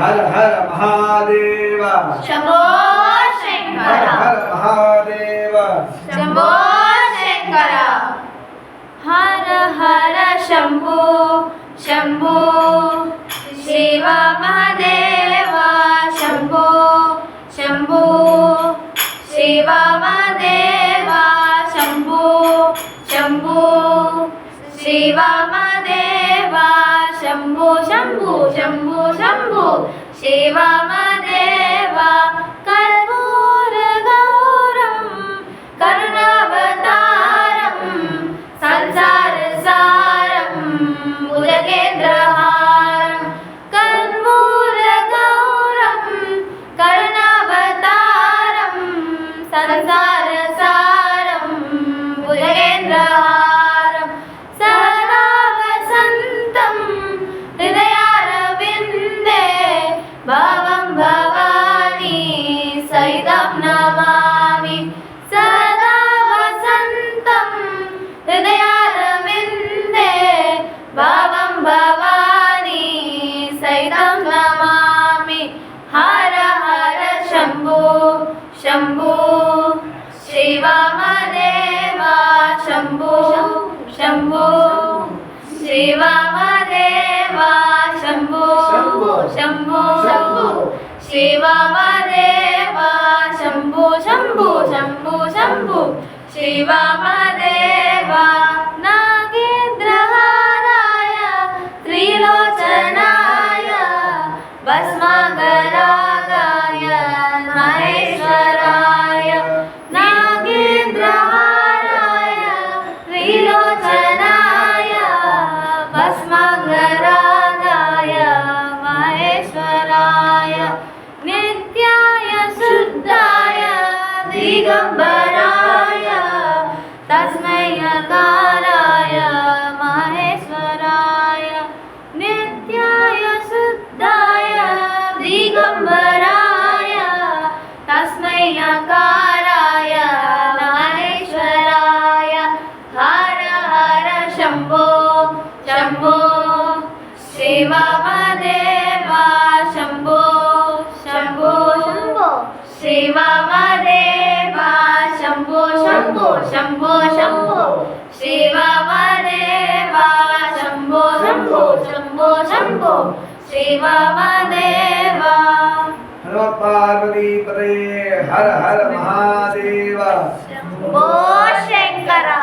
हर हर महादेव शंभो शंकर हर हर महादेव शंभो शंकर हर हर शंभो शंभो शिव महादेव शंभो शंभो शिव महादेव शंभो शंभो शिव महादेव शंभो शंभो शंभो शंभो शिव महादेव कर्पूरगौरं करुणावतारं संसारसारं भुजगेन्द्रहारं कर्पूरगौरं करुणावतारं संसारसारं भुजगेन्द्रहारं सदा वसन्तं हृदयारविन्दे भवं भवानी सहितं नमामि सदा वसन्तं हृदयारविन्दे भवं भवानी सहितं नमामि हर हर शंभो शंभो शिव महादेव शंभो शंभो शिव महादेव शंभो शंभो शंभो शिव महादेव शंभो शंभो शंभो शंभो शिव महादेव नागेन्द्रहाराय त्रिलोचनाय भस्मागरागाय महेश्वराय नागेन्द्रहाराय त्रिलोचनाय भस्मागरागाय महेश्वराय नित्याय शुद्धाय दिगंबराय तस्मै यकाराय महेश्वराय नित्याय शुद्धाय दिगंबराय तस्मै यकाराय महेश्वराय हर हर शंभो शंभो शिव महादेव शंभो शंभो शंभो शिव महादेव शंभो शंभो शंभो शंभो शिव महादेव शंभो शंभो शंभो शंभो शिव महादेव नमः पार्वती पतये हर हर महादेव शंभो शंकर।